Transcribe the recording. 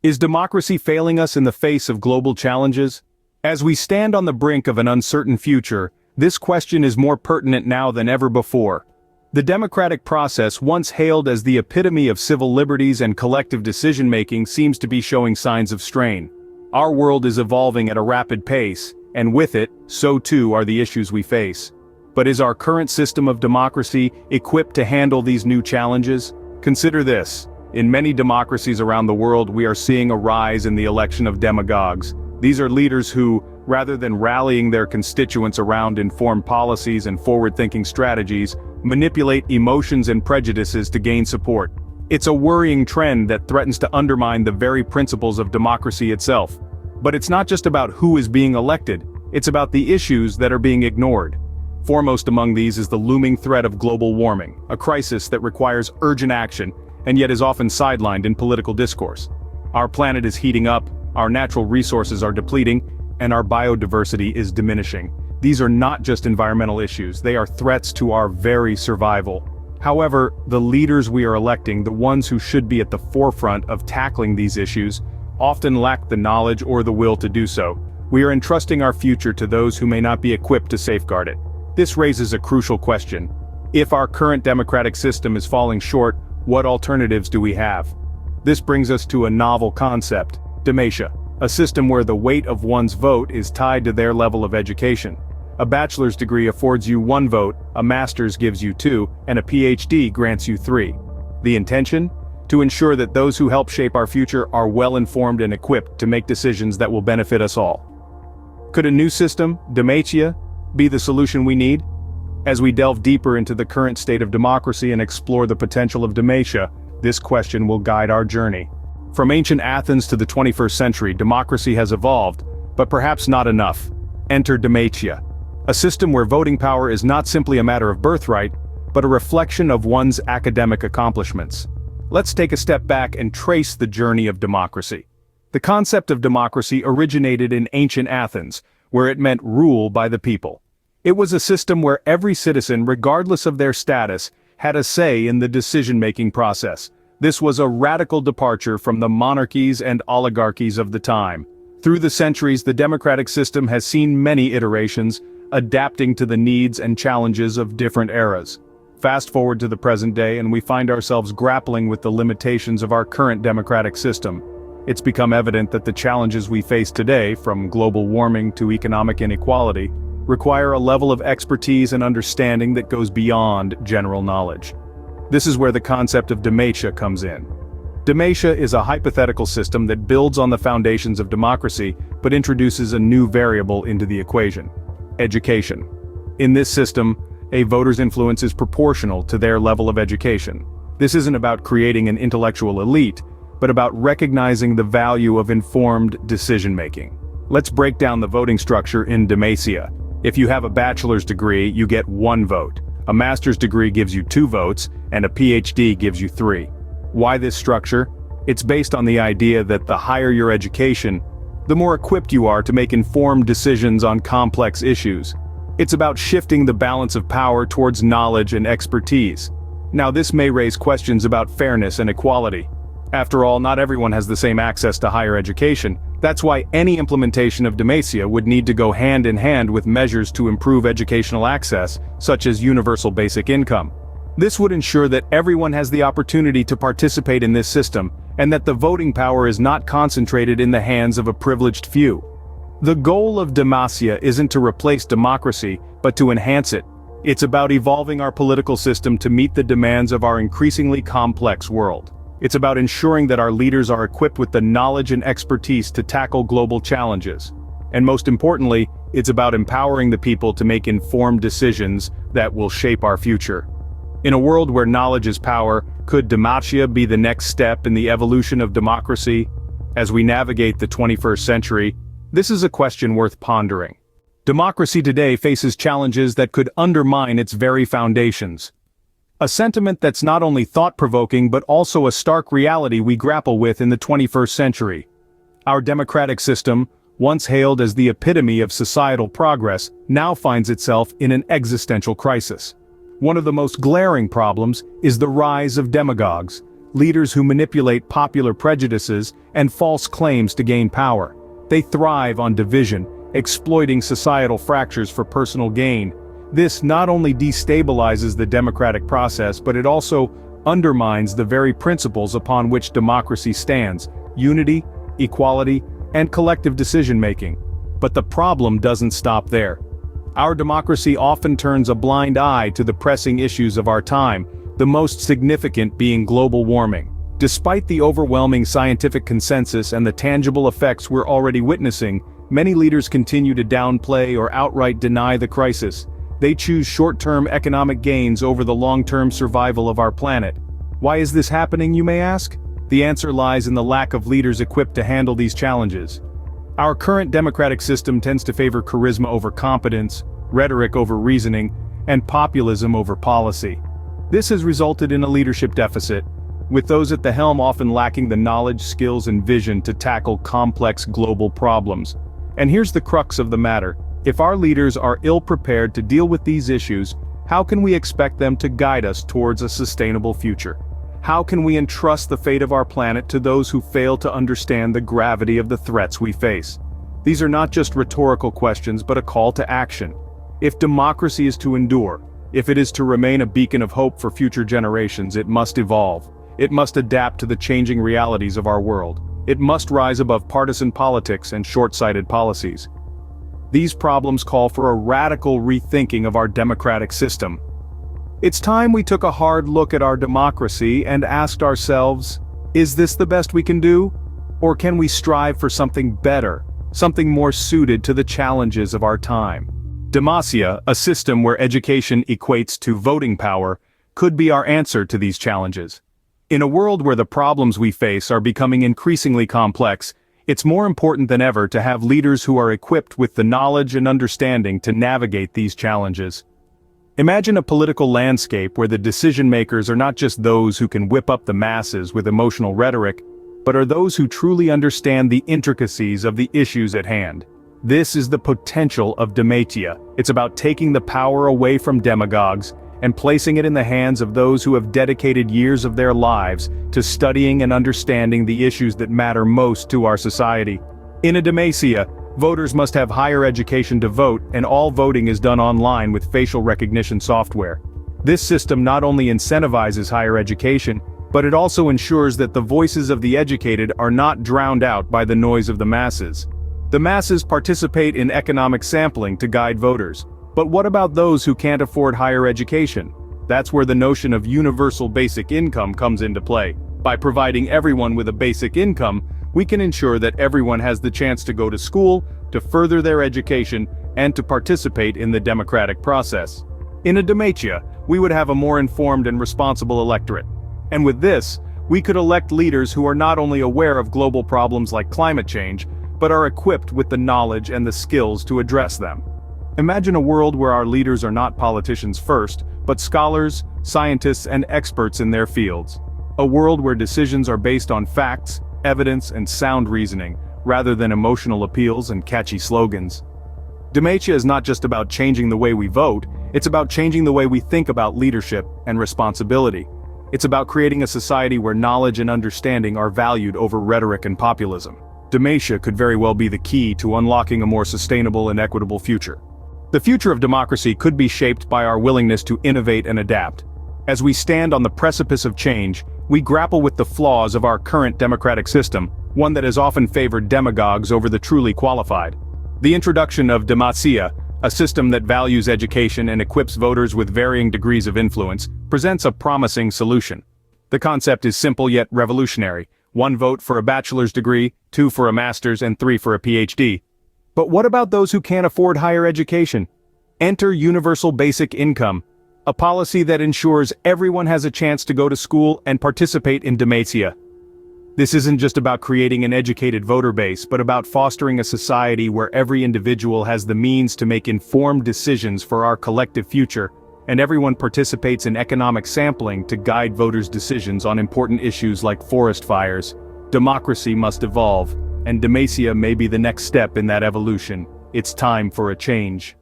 Is democracy failing us in the face of global challenges? As we stand on the brink of an uncertain future, this question is more pertinent now than ever before. The democratic process, once hailed as the epitome of civil liberties and collective decision-making, seems to be showing signs of strain. Our world is evolving at a rapid pace, and with it, so too are the issues we face. But is our current system of democracy equipped to handle these new challenges? Consider this. In many democracies around the world, we are seeing a rise in the election of demagogues. These are leaders who, rather than rallying their constituents around informed policies and forward-thinking strategies, manipulate emotions and prejudices to gain support. It's a worrying trend that threatens to undermine the very principles of democracy itself. But it's not just about who is being elected, it's about the issues that are being ignored. Foremost among these is the looming threat of global warming, a crisis that requires urgent action and yet is often sidelined in political discourse. Our planet is heating up, our natural resources are depleting, and our biodiversity is diminishing. These are not just environmental issues, they are threats to our very survival. However, the leaders we are electing, the ones who should be at the forefront of tackling these issues, often lack the knowledge or the will to do so. We are entrusting our future to those who may not be equipped to safeguard it. This raises a crucial question. If our current democratic system is falling short, what alternatives do we have? This brings us to a novel concept, Demacia, a system where the weight of one's vote is tied to their level of education. A bachelor's degree affords you 1 vote, a master's gives you 2, and a PhD grants you 3. The intention? To ensure that those who help shape our future are well-informed and equipped to make decisions that will benefit us all. Could a new system, Demacia, be the solution we need? As we delve deeper into the current state of democracy and explore the potential of Demacia, this question will guide our journey. From ancient Athens to the 21st century, democracy has evolved, but perhaps not enough. Enter Demacia, a system where voting power is not simply a matter of birthright, but a reflection of one's academic accomplishments. Let's take a step back and trace the journey of democracy. The concept of democracy originated in ancient Athens, where it meant rule by the people. It was a system where every citizen, regardless of their status, had a say in the decision-making process. This was a radical departure from the monarchies and oligarchies of the time. Through the centuries, the democratic system has seen many iterations, adapting to the needs and challenges of different eras. Fast forward to the present day and we find ourselves grappling with the limitations of our current democratic system. It's become evident that the challenges we face today, from global warming to economic inequality, require a level of expertise and understanding that goes beyond general knowledge. This is where the concept of Demacia comes in. Demacia is a hypothetical system that builds on the foundations of democracy, but introduces a new variable into the equation: education. In this system, a voter's influence is proportional to their level of education. This isn't about creating an intellectual elite, but about recognizing the value of informed decision-making. Let's break down the voting structure in Demacia. If you have a bachelor's degree, you get 1 vote. A master's degree gives you 2 votes, and a PhD gives you 3. Why this structure? It's based on the idea that the higher your education, the more equipped you are to make informed decisions on complex issues. It's about shifting the balance of power towards knowledge and expertise. Now, this may raise questions about fairness and equality. After all, not everyone has the same access to higher education. That's why any implementation of Demacia would need to go hand in hand with measures to improve educational access, such as universal basic income. This would ensure that everyone has the opportunity to participate in this system, and that the voting power is not concentrated in the hands of a privileged few. The goal of Demacia isn't to replace democracy, but to enhance it. It's about evolving our political system to meet the demands of our increasingly complex world. It's about ensuring that our leaders are equipped with the knowledge and expertise to tackle global challenges. And most importantly, it's about empowering the people to make informed decisions that will shape our future. In a world where knowledge is power, could Demacia be the next step in the evolution of democracy? As we navigate the 21st century, this is a question worth pondering. Democracy today faces challenges that could undermine its very foundations. A sentiment that's not only thought-provoking but also a stark reality we grapple with in the 21st century. Our democratic system, once hailed as the epitome of societal progress, now finds itself in an existential crisis. One of the most glaring problems is the rise of demagogues, leaders who manipulate popular prejudices and false claims to gain power. They thrive on division, exploiting societal fractures for personal gain. This not only destabilizes the democratic process, but it also undermines the very principles upon which democracy stands: unity, equality, and collective decision-making. But the problem doesn't stop there. Our democracy often turns a blind eye to the pressing issues of our time, the most significant being global warming. Despite the overwhelming scientific consensus and the tangible effects we're already witnessing, many leaders continue to downplay or outright deny the crisis. They choose short-term economic gains over the long-term survival of our planet. Why is this happening, you may ask? The answer lies in the lack of leaders equipped to handle these challenges. Our current democratic system tends to favor charisma over competence, rhetoric over reasoning, and populism over policy. This has resulted in a leadership deficit, with those at the helm often lacking the knowledge, skills, and vision to tackle complex global problems. And here's the crux of the matter: if our leaders are ill-prepared to deal with these issues, how can we expect them to guide us towards a sustainable future? How can we entrust the fate of our planet to those who fail to understand the gravity of the threats we face? These are not just rhetorical questions, but a call to action. If democracy is to endure, if it is to remain a beacon of hope for future generations, it must evolve. It must adapt to the changing realities of our world. It must rise above partisan politics and short-sighted policies. These problems call for a radical rethinking of our democratic system. It's time we took a hard look at our democracy and asked ourselves, is this the best we can do? Or can we strive for something better, something more suited to the challenges of our time? Demacia, a system where education equates to voting power, could be our answer to these challenges. In a world where the problems we face are becoming increasingly complex, it's more important than ever to have leaders who are equipped with the knowledge and understanding to navigate these challenges. Imagine a political landscape where the decision-makers are not just those who can whip up the masses with emotional rhetoric, but are those who truly understand the intricacies of the issues at hand. This is the potential of Demacia. It's about taking the power away from demagogues and placing it in the hands of those who have dedicated years of their lives to studying and understanding the issues that matter most to our society. In a Demacia, voters must have higher education to vote, and all voting is done online with facial recognition software. This system not only incentivizes higher education, but it also ensures that the voices of the educated are not drowned out by the noise of the masses. The masses participate in economic sampling to guide voters. But what about those who can't afford higher education? That's where the notion of universal basic income comes into play. By providing everyone with a basic income, we can ensure that everyone has the chance to go to school, to further their education, and to participate in the democratic process. In a Demacia, we would have a more informed and responsible electorate. And with this, we could elect leaders who are not only aware of global problems like climate change, but are equipped with the knowledge and the skills to address them. Imagine a world where our leaders are not politicians first, but scholars, scientists, and experts in their fields. A world where decisions are based on facts, evidence, and sound reasoning, rather than emotional appeals and catchy slogans. Demacia is not just about changing the way we vote, it's about changing the way we think about leadership and responsibility. It's about creating a society where knowledge and understanding are valued over rhetoric and populism. Demacia could very well be the key to unlocking a more sustainable and equitable future. The future of democracy could be shaped by our willingness to innovate and adapt. As we stand on the precipice of change, we grapple with the flaws of our current democratic system, one that has often favored demagogues over the truly qualified. The introduction of Demacia, a system that values education and equips voters with varying degrees of influence, presents a promising solution. The concept is simple yet revolutionary: 1 vote for a bachelor's degree, 2 for a master's, and 3 for a PhD. But what about those who can't afford higher education? Enter universal basic income, a policy that ensures everyone has a chance to go to school and participate in Demacia. This isn't just about creating an educated voter base, but about fostering a society where every individual has the means to make informed decisions for our collective future, and everyone participates in economic sampling to guide voters' decisions on important issues like forest fires. Democracy must evolve, and Demacia may be the next step in that evolution. It's time for a change.